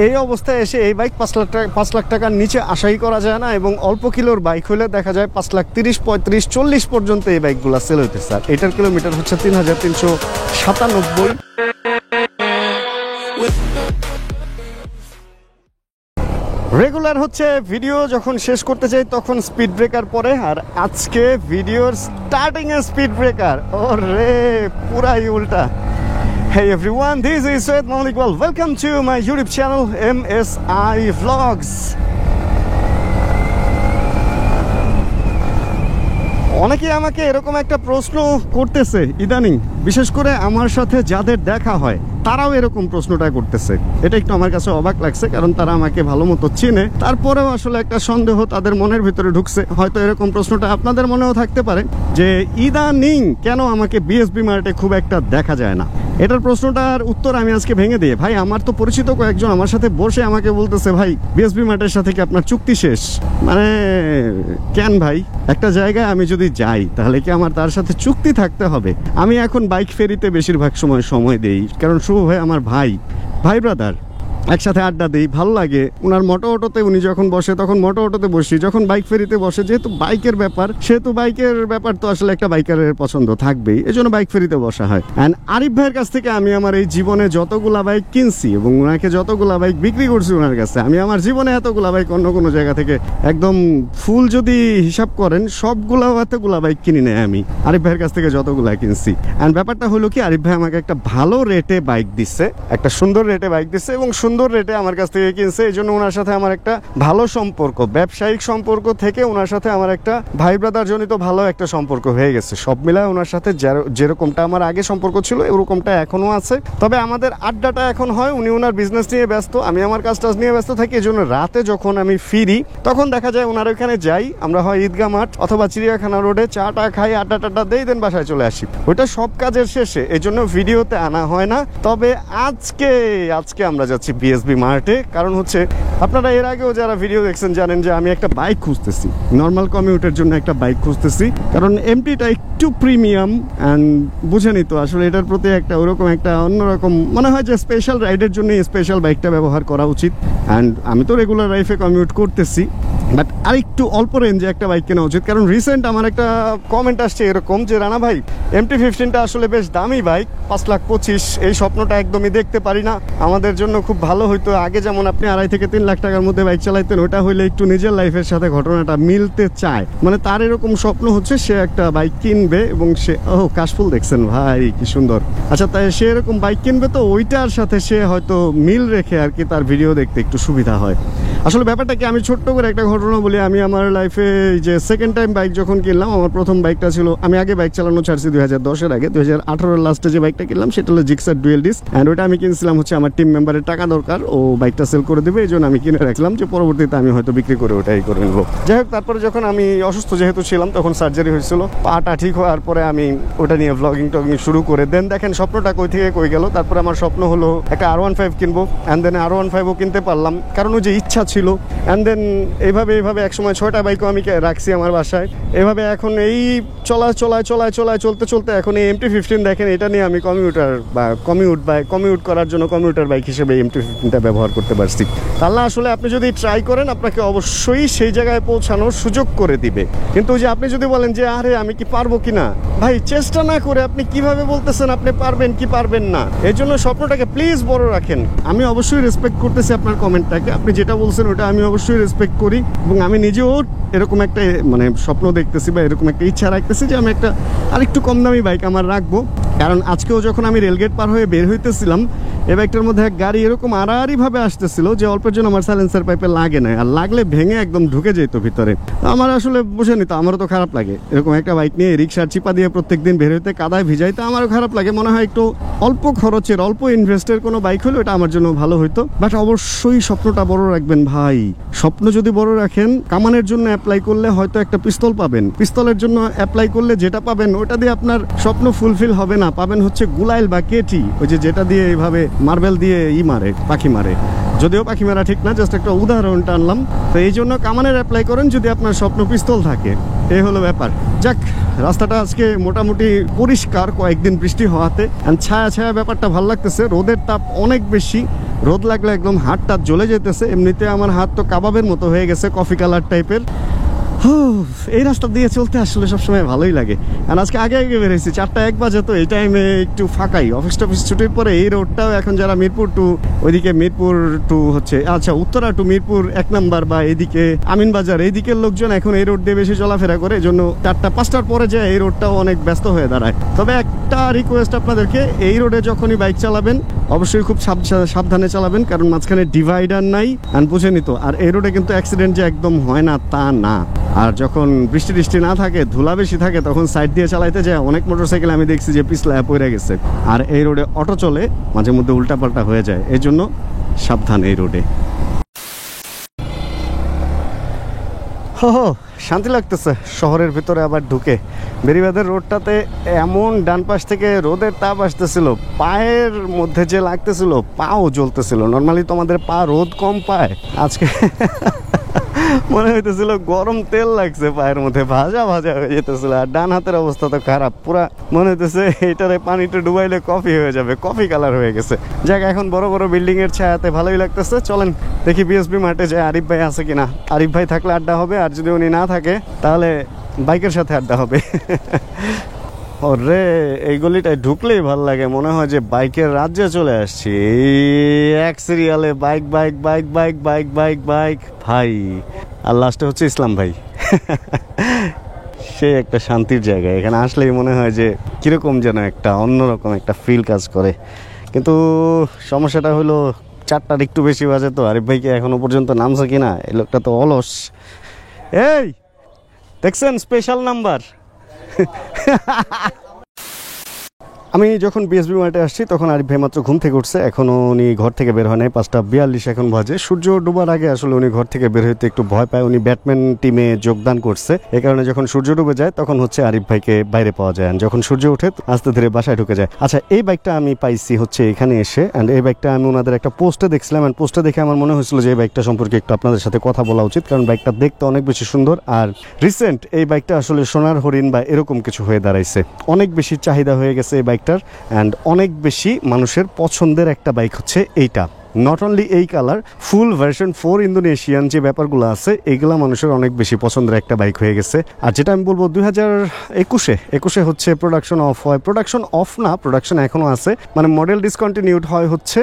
এই অবস্থায় এসে এই বাইক 5 লাখ টাকার নিচে আশাই করা যায় না, এবং অল্প কিলোর বাইক হলে দেখা যায় 5,30,35,40 পর্যন্ত এই বাইকগুলো সেল হইতেছে। আর এটার কিলোমিটার হচ্ছে 3,397। রেগুলার হচ্ছে ভিডিও যখন শেষ করতে চাই তখন স্পিড ব্রেকার পরে, আর আজকে ভিডিওর স্টার্টিং এ স্পিড ব্রেকার। ওরে পুরাই উল্টা। Hey everyone, this is Syed Mohammed Iqbal. Welcome to my YouTube channel MSI Vlogs. অনেকে আমাকে এরকম একটা প্রশ্ন করতেছে ইদানিং, বিশেষ করে আমার সাথে যাদের দেখা হয় তারাও এরকম প্রশ্নটা করতেছে। এটা একটু আমার কাছে অবাক লাগছে, কারণ তারা আমাকে ভালো মতো চেনে, তারপরেও আসলে একটা সন্দেহ তাদের মনের ভিতরে ঢুকছে। হয়তো এরকম প্রশ্নটা আপনাদের মনেও থাকতে পারে যে ইদানিং কেন আমাকে বিএসবি মার্টে খুব একটা দেখা যায় না। এটার প্রশ্নটার উত্তর আমি আজকে ভেঙে দিয়ে, ভাই আমার তো পরিচিত কয়েকজন আমার সাথে বসে আমাকে বলতেছে, ভাই বিএসবি মার্টের সাথে কি আপনার চুক্তি শেষ? মানে কেন ভাই, একটা জায়গায় আমি যদি যাই তাহলে কি আমার তার সাথে চুক্তি থাকতে হবে? আমি এখন বাইক ফেরিতে বেশিরভাগ সময় দেই, কারণ শুভ ভাই আমার ভাই ব্রাদার, একসাথে আড্ডা দিই, ভালো লাগে। ওনার মোটো অটোতে উনি যখন বসে তখন মোটো অটোতে বসি, যখন বাইক ফেরিতে বসে যেহেতু বাইকের ব্যাপার, সেহেতু বাইকের ব্যাপার তো আসলে একটা বাইকারের পছন্দ থাকবেই, এই জন্য বাইক ফেরিতে বসা হয়। অ্যান্ড আরিফ ভাইয়ের কাছ থেকে আমি আমার এই জীবনে যতগুলা বাইক কিনছি এবং ওনাকে যতগুলা বাইক বিক্রি করছি ওনার কাছে, আমি আমার জীবনে এতগুলা বাইক অন্য কোনো জায়গা থেকে একদম ফুল যদি হিসাব করেন সবগুলা এতগুলা বাইক কিনি নেই আমি আরিফ ভাইয়ের কাছ থেকে যতগুলা কিনছি। অ্যান্ড ব্যাপারটা হলো কি, আরিফ ভাই আমাকে একটা ভালো রেটে বাইক দিচ্ছে, একটা সুন্দর রেটে বাইক দিচ্ছে এবং সুন্দর রেটে আমার কাছ থেকে কিনছে। এই জন্য ওনার সাথে আমার একটা ভালো সম্পর্ক, ব্যবসায়িক সম্পর্ক থেকে ওনার সাথে আমার একটা ভাই ব্রাদার জনিত ভালো একটা সম্পর্ক হয়ে গেছে। সব মিলায় ওনার সাথে যেরকমটা আমার আগে সম্পর্ক ছিল এরকমটা এখনো আছে। তবে আমাদের আড্ডাটা এখন হয়, উনি ওনার বিজনেস নিয়ে ব্যস্ত, আমি আমার কাজ নিয়ে ব্যস্ত থাকি। এই জন্য রাতে যখন আমি ফিরি তখন দেখা যায় ওনার ওখানে যাই, আমরা হয় ঈদগাহ মাঠ অথবা চিড়িয়াখানা রোডে চাটা খাই, আড্ডা টাড্ডা দেই, দেন বাসায় চলে আসি। ওইটা সব কাজের শেষে, এই জন্য ভিডিওতে আনা হয় না। তবে আজকে আমরা যাচ্ছি বিএসবি মার্টে, কারণ হচ্ছে আপনারা এর আগেও যারা ভিডিও দেখছেন জানেন যে আমি একটা বাইক খুঁজতেছি, নর্মাল কমিউটের জন্য একটা বাইক খুঁজতেছি, কারণ এমটিটা একটু প্রিমিয়াম অ্যান্ড বুঝেনি তো আসলে এটার প্রতি একটা ওরকম একটা অন্যরকম মনে হয় যে স্পেশাল রাইডের জন্য স্পেশাল বাইকটা ব্যবহার করা উচিত। অ্যান্ড আমি তো রেগুলার লাইফে কমিউট করতেছি, বাট আরেকটু অল্প রেঞ্জে একটা বাইক কেনা উচিত। কারণ রিসেন্ট আমার একটা কমেন্ট আসছে এরকম যে, রানা ভাই MT-15টা আসলে বেশ দামি বাইক, 5,25,000, এই স্বপ্নটা একদমই দেখতে পারি না, আমাদের জন্য খুব ভালো হইতো। আগে যেমন আপনি 2.5 থেকে 3 লাখ টাকার মধ্যে বাইক চালাইতেন, ওটা হইলে একটু নিজের লাইফের সাথে ঘটনাটা মিলতে চায়। মানে তার এরকম স্বপ্ন হচ্ছে সে একটা বাইক কিনবে এবং সে কাশফুল দেখছেন ভাই কি সুন্দর, আচ্ছা তাই সে এরকম বাইক কিনবে, তো ওইটার সাথে সে হয়তো মিল রেখে আর কি তার ভিডিও দেখতে একটু সুবিধা হয়। আসলে ব্যাপারটা কি, আমি ছোট্ট করে একটা ঘটনা বলি। আমি আমার লাইফে যে সেকেন্ড টাইম বাইক যখন কিনলাম, আমার প্রথম বাইকটা ছিল, আমি আগে বাইক চালানো ছাড়ছি 2010-এর আগে, 2018-এর লাস্টে যে বাইকটা কিনলাম সেটা হলো জিক্সার ডুয়েল ডিস্ক। অ্যান্ড ওইটা আমি কিনছিলাম হচ্ছে আমার টিম মেম্বারের টাকা দরকার, ও বাইকটা সেল করে দেবে, এই জন্য আমি কিনে রাখলাম যে পরবর্তীতে আমি হয়তো বিক্রি করে ওটাই করে নেবো। যাই হোক, তারপরে যখন আমি অসুস্থ যেহেতু ছিলাম তখন সার্জারি হয়েছিল, পাটা ঠিক হওয়ার পরে আমি ওটা নিয়ে ভ্লগিং টগিং শুরু করে দেন দেখেন স্বপ্নটা কই থেকে কই গেল। তারপরে আমার স্বপ্ন হলো একটা R15 কিনবো, অ্যান্ড দেন R15ও কিনতে পারলাম, কারণ ওই যে ইচ্ছা ছিল। অ্যান্ড দেন এইভাবে একসময় 6টা বাইকও আমি রাখছি আমার বাসায়। এভাবে এখন এই চলতে এখন এই MT-15 দেখেন, এটা নিয়ে আমি কমিউট করার জন্য কমিউটার বাইক হিসেবে MT-15টা ব্যবহার করতে পারছি। তাহলে আসলে আপনি যদি ট্রাই করেন আপনাকে অবশ্যই সেই জায়গায় পৌঁছানোর সুযোগ করে দিবে। কিন্তু যে আপনি যদি বলেন যে আরে আমি কি পারবো কিনা, ভাই চেষ্টা না করে আপনি কিভাবে বলতেছেন আপনি পারবেন কি পারবেন না? এই জন্য স্বপ্নটাকে প্লিজ বড় রাখেন। আমি অবশ্যই রেসপেক্ট করতেছি আপনার কমেন্টটাকে, আপনি যেটা বলছেন ওটা আমি অবশ্যই রেসপেক্ট করি, এবং আমি নিজেও এরকম একটা মানে স্বপ্ন দেখতেছি বা এরকম একটা ইচ্ছা রাখতেছি যে আমি একটা আরেকটু কম দামি বাইক আমার রাখবো। কারণ আজকেও যখন আমি রেলগেট পার হয়ে বের হইতেছিলাম, এই বাইকটার মধ্যে এক গাড়ি এরকম আড়াআড়িভাবে আসতেছিল যে অল্পের জন্য আমার সাইলেন্সার পাইপে লাগে না, আর লাগলে ভেঙে একদম ঢুকে যেত ভিতরে। আমার আসলে বুঝেনি তো, আমারও তো খারাপ লাগে এরকম একটা বাইক নিয়ে রিক্সার চিপা দিয়ে প্রত্যেকদিন বের হইতে কাদায় ভিজাইতে, আমারও খারাপ লাগে। মনে হয় একটু অল্প খরচের অল্প ইনভেস্টের কোনো বাইক হলো এটা আমার জন্য ভালো হইতো। বাট অবশ্যই স্বপ্নটা বড় রাখবেন ভাই। স্বপ্ন যদি বড় রাখেন, কামানের জন্য অ্যাপ্লাই করলে হয়তো একটা পিস্তল পাবেন, পিস্তলের জন্য অ্যাপ্লাই করলে যেটা পাবেন ওটা দিয়ে আপনার স্বপ্ন ফুলফিল হবে না, পাবেন হচ্ছে গুলাইল বা কেটি, ওই যেটা দিয়ে এইভাবে মার্বেল দিয়ে পাখি মারে। যদিও পাখি মারা ঠিক না, জাস্ট একটা উদাহরণ টানলাম। তো এই জন্য কামানের অ্যাপ্লাই করেন যদি আপনার স্বপ্ন পিস্তল থাকে, এই হলো ব্যাপার। যাক, রাস্তাটা আজকে মোটামুটি পরিষ্কার কয়েকদিন বৃষ্টি হওয়াতে, ছায়া ছায়া ব্যাপারটা ভালো লাগতেছে। রোদের তাপ অনেক বেশি, রোদ লাগলে একদম হাতটা জ্বলে যেতেছে। এমনিতে আমার হাত তো কাবাবের মতো হয়ে গেছে, কফি কালার টাইপের। এই রাস্তা দিয়ে চলতে আসলে সবসময় ভালোই লাগে। আর আজকে আগে আগে বেরিয়েছি, 4:01 বাজে, তো এই টাইমে একটু ফাঁকাই। অফিস টফিস ছুটির পরে এই রোডটাও এখন যারা মিরপুর টু, ওইদিকে মিরপুর টু হচ্ছে আচ্ছা উত্তরা টু মিরপুর 1 নম্বর বা এইদিকে আমিনবাজার, এই দিকের লোকজন এখন এই রোড দিয়ে বেশি চলাফেরা করে। এই জন্য 4টা-5টার পরে যায় এই রোডটাও অনেক ব্যস্ত হয়ে দাঁড়ায়। তবে একটা রিকোয়েস্ট আপনাদেরকে, এই রোডে যখনই বাইক চালাবেন অবশ্যই খুব সাবধানে চালাবেন, কারণ মাঝখানে ডিভাইডার নাই। আর বুঝেনি তো, আর এই রোডে কিন্তু অ্যাক্সিডেন্ট যে একদম হয় না তা না। আর যখন বৃষ্টি টিষ্টি না থাকে, ধুলা বেশি থাকে, তখন সাইড দিয়ে চালাইতে যায় অনেক মোটরসাইকেল আমি দেখছি যে পিছলায় পড়ে গেছে। আর এই রোডে অটো চলে, মাঝে মধ্যে উল্টাপাল্টা হয়ে যায়, এই জন্য সাবধান এই রোডে। শান্তি লাগতেছে শহরের ভিতরে আবার ঢুকে। বেরিবাদের রোডটাতে এমন ডান পাশ থেকে রোদের তাপ আসতেছিল, পায়ের মধ্যে যে লাগতেছিল, পাও জ্বলতেছিল। নর্মালি তো আমাদের পা রোদ কম পায়, আজকে মনে হইতেছিল গরম তেল লাগছে পায়ের মধ্যে, ভাজা ভাজা হয়ে যেতেছিল। আর ডান হাতের অবস্থা তো খারাপ, পুরা মনে হইতেছে এটারে পানিটা ডুবাইলে কফি হয়ে যাবে, কফি কালার হয়ে গেছে। যাক, এখন বড় বড় বিল্ডিং এর ছায়াতে ভালোই লাগতেছে। চলেন দেখি বিএসবি মাঠে যায় আরিফ ভাই আছে কিনা। আরিফ ভাই থাকলে আড্ডা হবে, আর যদি উনি না থাকে তাহলে বাইকের সাথে আড্ডা হবে। ওরে, এই গলিটায় ঢুকলেই ভালো লাগে, মনে হয় যে বাইকের রাজ্যে চলে আসছি। এক সিরিয়ালে bike bike bike bike bike bike bike ভাই, আর লাস্টে হচ্ছে ইসলাম ভাই। সে একটা শান্তির জায়গা, এখানে আসলেই মনে হয় যে কিরকম যেন একটা অন্যরকম একটা ফিল কাজ করে। কিন্তু সমস্যাটা হলো 4টার একটু বেশি বাজে, তো আরিফ ভাইকে এখনো পর্যন্ত নামছে কিনা, এই লোকটা তো অলস। এই দেখছেন স্পেশাল নাম্বার। আমি যখন বিএসবি মাঠে আসছি তখন আরিফ ভাই মাত্র ঘুম থেকে উঠছে, এখনও উনি ঘর থেকে বের হয় নাই। 5:42 এখন বাজে। সূর্য ডুবার আগে আসলে উনি ঘর থেকে বের হইতে একটু ভয় পায়। উনি ব্যাটম্যান টিমে যোগদান করছে, এই কারণে যখন সূর্য ডুবে যায় তখন হচ্ছে আরিফ ভাইকে বাইরে পাওয়া যায়, যখন সূর্য ওঠে আস্তে ধীরে বাসায় ঢুকে যায়। আচ্ছা, এই বাইকটা আমি পাইছি হচ্ছে এখানে এসে, অ্যান্ড এই বাইকটা আমি ওনাদের একটা পোস্টে দেখছিলাম, অ্যান্ড পোস্টে দেখে আমার মনে হয়েছিল যে এই বাইকটা সম্পর্কে একটু আপনাদের সাথে কথা বলা উচিত, কারণ বাইকটা দেখতে অনেক বেশি সুন্দর। আর রিসেন্ট এই বাইকটা আসলে সোনার হরিণ বা এরকম কিছু হয়ে দাঁড়াইছে, অনেক বেশি চাহিদা হয়ে গেছে এই বাইকটার, অ্যান্ড অনেক বেশি মানুষের পছন্দের একটা বাইক হচ্ছে এইটা। নট অনলি এই কালার, ফুল ভার্সন 4 ইন্দোনেশিয়ান যে ব্যাপারগুলো আছে এগুলা মানুষের অনেক বেশি পছন্দের একটা বাইক হয়ে গেছে। আর যেটা আমি বলবো 2021 হচ্ছে প্রোডাকশন অফ হয়, প্রোডাকশন অফ না, প্রোডাকশন এখনো আছে, মানে মডেল ডিসকন্টিনিউড হয় হচ্ছে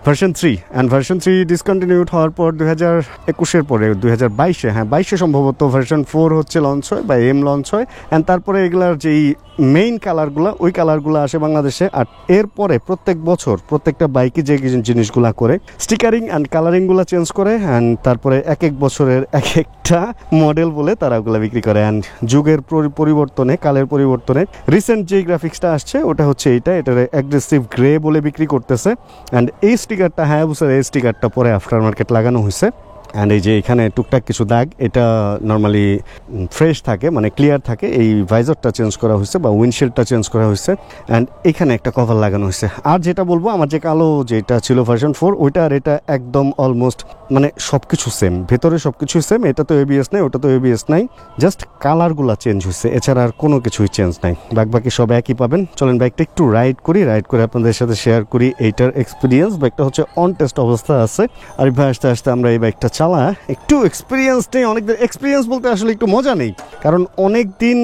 ভার্সন 3, অ্যান্ড ভার্সন 3 ডিসকন্টিনিউড হওয়ার পর 2021 পরে 2022 হ্যাঁ 22 সম্ভবত ভার্সন 4 হচ্ছে লঞ্চ হয় বা এম লঞ্চ হয়, অ্যান্ড তারপরে এগুলার যেই মেইন কালারগুলো ওই কালারগুলো আসে বাংলাদেশে। আর এরপরে প্রত্যেক বছর প্রত্যেকটা বাইকে যে জিনিসগুলো করে স্টিকারিং অ্যান্ড কালারিংগুলো চেঞ্জ করে, অ্যান্ড তারপরে এক এক বছরের এক একটা মডেল বলে তারা ওগুলো বিক্রি করে। অ্যান্ড যুগের পরিবর্তনে, কালের পরিবর্তনে রিসেন্ট যে গ্রাফিক্সটা আসছে ওটা হচ্ছে এটার অ্যাগ্রেসিভ গ্রে বলে বিক্রি করতেছে। অ্যান্ড এই স্টিকারটা হায়াবুসার এই স্টিকারটা পরে আফটার মার্কেট লাগানো হয়েছে। অ্যান্ড এই যে এখানে টুকটাক কিছু দাগ, এটা নর্মালি ফ্রেশ থাকে, মানে ক্লিয়ার থাকে। এই ভাইজারটা চেঞ্জ করা হয়েছে বা উইন্ডশিল্ডটা চেঞ্জ করা হয়েছে, অ্যান্ড এখানে একটা কভার লাগানো হয়েছে। আর যেটা বলবো, আমার যে কালো যেটা ছিল ভার্সন 4 ওইটা আর এটা একদম অলমোস্ট মানে সব কিছু সেম, ভেতরে সব কিছুই সেম। এটা তো এবিএস নাই, ওটা তো এবিএস নাই, জাস্ট কালারগুলো চেঞ্জ হয়েছে, এছাড়া আর কোনো কিছুই চেঞ্জ নাই, বাকি সব একই পাবেন। চলেন বাইকটা একটু রাইড করে আপনাদের সাথে শেয়ার করি এইটার এক্সপিরিয়েন্স। বাইকটা হচ্ছে অন টেস্ট অবস্থা আছে। আর ভাই আসতে আসতে আমরা এই বাইকটা চালা একটু এক্সপিরিয়েন্স নেই, অনেকদিন এক্সপিরিয়েন্স বলতে আসলে একটু মজা নেই, কারণ অনেক দিন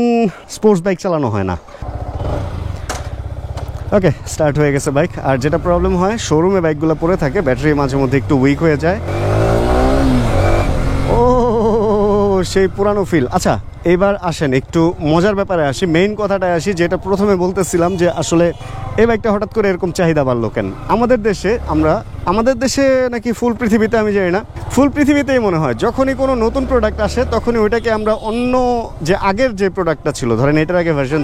স্পোর্টস বাইক চালানো হয় না। ওকে, স্টার্ট হয়ে গেছে বাইক। আর যেটা প্রবলেম হয়, শোরুমে বাইকগুলো পড়ে থাকে, ব্যাটারি মাঝে মধ্যে একটু উইক হয়ে যায়। ও সেই পুরানো ফিল। আচ্ছা, এবার আসেন একটু মজার ব্যাপারে আসি, মেইন কথাটায় আসি, যেটা প্রথমে বলতেছিলাম যে আসলে এই বাইকটা হঠাৎ করে এরকম চাহিদা বাড়লো কেন আমাদের দেশে নাকি ফুল পৃথিবীতে আমি জানি না, ফুল পৃথিবীতেই মনে হয় যখনই কোনো নতুন প্রোডাক্ট আসে তখনই ওইটাকে আমরা অন্য যে আগের যে প্রোডাক্টটা ছিল, ধরেন এটার আগে ভার্সন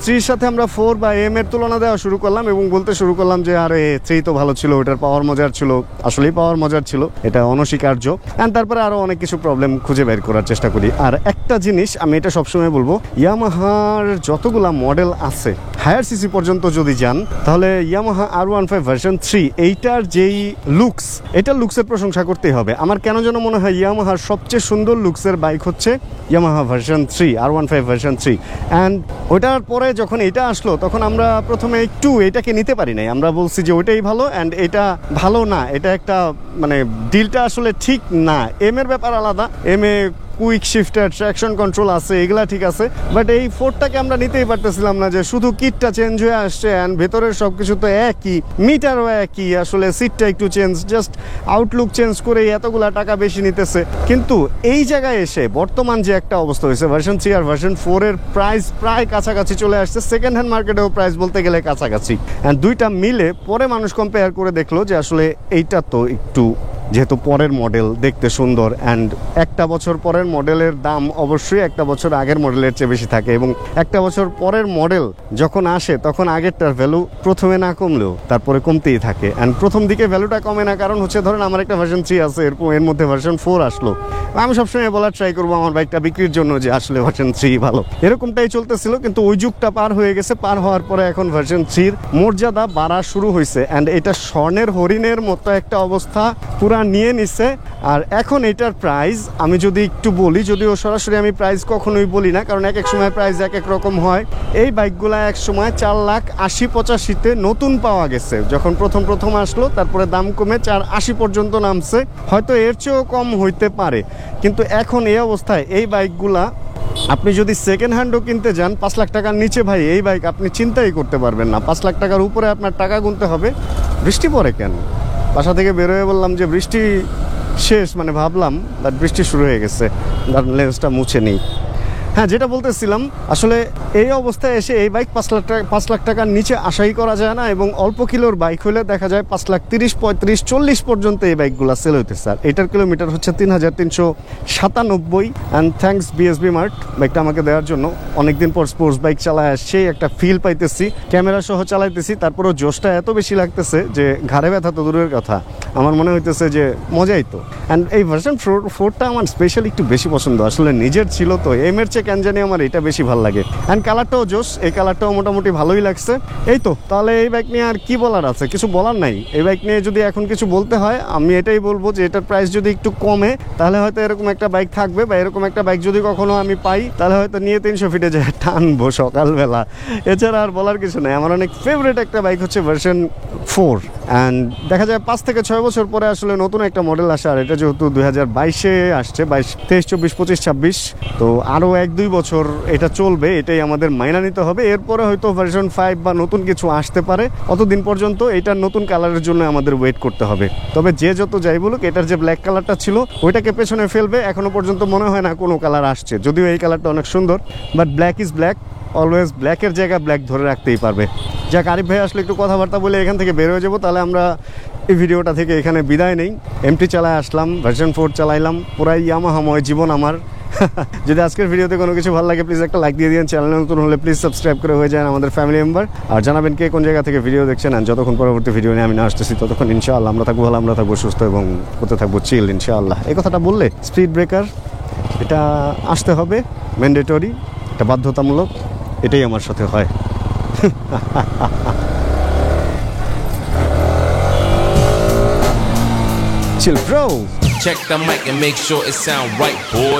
3-র সাথে আমরা 4 বা এম এর তুলনা দেওয়া শুরু করলাম এবং বলতে শুরু করলাম যে আরে 3 তো ভালো ছিল, ওটার পাওয়ার মজার ছিল, আসলেই পাওয়ার মজার ছিল, এটা অনস্বীকার্য। অ্যান্ড তারপরে আরও অনেক কিছু প্রবলেম খুঁজে বের করার চেষ্টা করি। আর একটা জিনিস আমি এটা সবসময় বলবো, ইয়ামাহার যতগুলা মডেল আছে হায়ার সিসি পর্যন্ত যদি যান, তাহলে ইয়ামাহা R15 ভার্সন 3 এইটার যে যেই লুকস, এটা লুকসের প্রশংসা করতেই হবে। আমার কেন যেন মনে হয় ইয়ামাহার সবচেয়ে সুন্দর লুকসের বাইক হচ্ছে Yamaha version 3, R15 version 3। And ওটার পরে যখন এটা আসলো তখন আমরা প্রথমে একটু এটাকে নিতে পারি নাই, আমরা বলছি যে ওইটাই ভালো অ্যান্ড এটা ভালো না, এটা একটা মানে ডিলটা আসলে ঠিক না। এম এর ব্যাপার আলাদা, এম এ কুইক শিফটার, ট্র্যাকশন কন্ট্রোল আছে, এগুলা ঠিক আছে, বাট এই ফোরটাকে আমরা নিতেই পারতেছিলাম না, যে শুধু কিটটা চেঞ্জ হয়ে আসছে অ্যান্ড ভেতরের সব কিছু তো একই, মিটারও একই, আসলে সিটটা একটু চেঞ্জ, জাস্ট আউটলুক চেঞ্জ করে এতগুলা টাকা বেশি নিতেছে। কিন্তু এই জায়গায় এসে বর্তমান যে একটা অবস্থা হয়েছে, ভার্সন 3 আর ভার্সন 4 এর প্রাইস প্রায় কাছাকাছি চলে আসছে, সেকেন্ড হ্যান্ড মার্কেটেও প্রাইস বলতে গেলে কাছাকাছি। অ্যান্ড দুইটা মিলে পরে মানুষ কম্পেয়ার করে দেখলো যে আসলে এইটা তো একটু, যেহেতু পরের মডেল দেখতে সুন্দর অ্যান্ড একটা বছর পরের মডেলের দাম অবশ্যই একটা বছর আগের মডেলের চেয়ে বেশি থাকে, এবং একটা বছর পরের মডেল যখন আসে তখন আগেরটার ভ্যালু প্রথমে না কমলেও তারপরে কমতেই থাকে। অ্যান্ড প্রথম দিকে ভ্যালুটা কমে না, কারণ হচ্ছে ধরেন আমার একটা ভার্সন 3 আছে, এর মধ্যে ভার্সন 4 আসলো, আমি সবসময় বলার ট্রাই করবো আমার বাইকটা বিক্রির জন্য যে আসলে ভার্সন 3 ভালো, এরকমটাই চলতেছিল। কিন্তু ওই যুগটা পার হয়ে গেছে, পার হওয়ার পরে এখন ভার্সন 3 মর্যাদা বাড়া শুরু হয়েছে অ্যান্ড এটা স্বর্ণের হরিণের মতো একটা অবস্থা পুরা নিয়ে নিছে। আর এখন এটার প্রাইস আমি যদি একটু বলি, যদিও সরাসরি আমি প্রাইস কখনোই বলি না, কারণ এক এক সময় প্রাইস এক এক রকম হয়। এই বাইকগুলা এক সময় 4,80,85-তে নতুন পাওয়া গেছে, যখন প্রথম আসলো, তারপরে দাম কমে 4,80 পর্যন্ত নামছে, হয়তো এর চেয়েও কম হইতে পারে। কিন্তু এখন এই অবস্থায় এই বাইকগুলা আপনি যদি সেকেন্ড হ্যান্ডও কিনতে যান 5 লাখ টাকার নিচে, ভাই এই বাইক আপনি চিন্তাই করতে পারবেন না। 5 লাখ টাকার উপরে আপনার টাকা গুনতে হবে। বৃষ্টি পড়ে কেন? বাসা থেকে বের হয়ে বললাম যে বৃষ্টি শেষ, মানে ভাবলাম বাট বৃষ্টি শুরু হয়ে গেছে, লেন্সটা মুছে নেই। হ্যাঁ, যেটা বলতেছিলাম, আসলে এই অবস্থায় এসে এই বাইক 5 লাখ টাকার নিচে আশাই করা যায় না, এবং অল্প কিলোর বাইক হলে দেখা যায় 5,30,000, 35,000, 40 পর্যন্ত এই বাইকগুলো সেল হইতেছে। আর এটার কিলোমিটার হচ্ছে 3,397। অ্যান্ড থ্যাঙ্কস বিএসবি মার্ট বাইকটা আমাকে দেওয়ার জন্য। অনেকদিন পর স্পোর্টস বাইক চালায় আসছে, একটা ফিল পাইতেছি, ক্যামেরা সহ চালাইতেছি, তারপরেও জোশটা এত বেশি লাগতেছে যে ঘাড়ে ব্যথা তো দূরের কথা, আমার মনে হইতেছে যে মজাই তো। অ্যান্ড এই ভার্সন 4টা আমার স্পেশালি একটু বেশি পছন্দ, আসলে নিজের ছিল তো, এমের চেয়ে কেন জানি আমার এটা বেশি ভালো লাগে। অ্যান্ড কালারটাও জোশ, এই কালারটাও মোটামুটি ভালোই লাগছে। এই তো, তাহলে এই বাইক নিয়ে আর কি বলার আছে? কিছু বলার নাই। এই বাইক নিয়ে যদি এখন কিছু বলতে হয়, আমি এটাই বলবো যে এটার প্রাইস যদি একটু কমে তাহলে হয়তো এরকম একটা বাইক থাকবে, বা এরকম একটা বাইক যদি কখনো আমি পাই তাহলে হয়তো নিয়ে 300 ফিটে যায় টানবো সকালবেলা। এছাড়া আর বলার কিছু নেই। আমার অনেক ফেভারিট একটা বাইক হচ্ছে ভার্সন 4। অ্যান্ড দেখা যায় 5 থেকে 6 বছর পরে আসলে নতুন একটা মডেল আসে, আর এটা যেহেতু 2022-এ আসছে, 22, 23, 24, 25, 26, তো আরও 1-2 বছর এটা চলবে, এটাই আমাদের মাইনা নিতে হবে। এরপরে হয়তো ভার্সন 5 বা নতুন কিছু আসতে পারে, অতদিন পর্যন্ত এটার নতুন কালারের জন্য আমাদের ওয়েট করতে হবে। তবে যে যত যাই বলুক, এটার যে ব্ল্যাক কালারটা ছিল ওইটাকে পেছনে ফেলবে, এখনো পর্যন্ত মনে হয় না কোনো কালার আসছে, যদিও এই কালারটা অনেক সুন্দর, but black is black always, ব্ল্যাকের জায়গায় ব্ল্যাক ধরে রাখতেই পারবে। যাক, আরিফ ভাই আসলে একটু কথাবার্তা বলে এখান থেকে বের হয়ে যাবো, তাহলে আমরা এই ভিডিওটা থেকে এখানে বিদায় নেই। এমটি চালায় আসলাম, ভার্সন 4 চালাইলাম, পুরাই ইয়ামাহাময় জীবন আমার। যদি আজকের ভিডিওতে কোনো কিছু ভালো লাগে প্লিজ একটা লাইক দিয়ে দিন, চ্যানেলে নতুন হলে প্লিজ সাবস্ক্রাইব করে হয়ে যান আমাদের ফ্যামিলি মেম্বার, আর জানাবেন কে কোন জায়গা থেকে ভিডিও দেখছেন। আর যতক্ষণ পরবর্তী ভিডিও নিয়ে আমি না আসতেছি ততক্ষণ ইনশাআল্লাহ আমরা থাকবো ভালো, আমরা থাকবো সুস্থ এবং করতে থাকবো চিল ইনশাআল্লাহ। এই কথাটা বললে স্পিড ব্রেকার এটা আসতে হবে, ম্যান্ডেটরি, এটা বাধ্যতামূলক, এটাই আমার সাথে হয়। Chill bro. Check the mic and make sure it sound right, boy.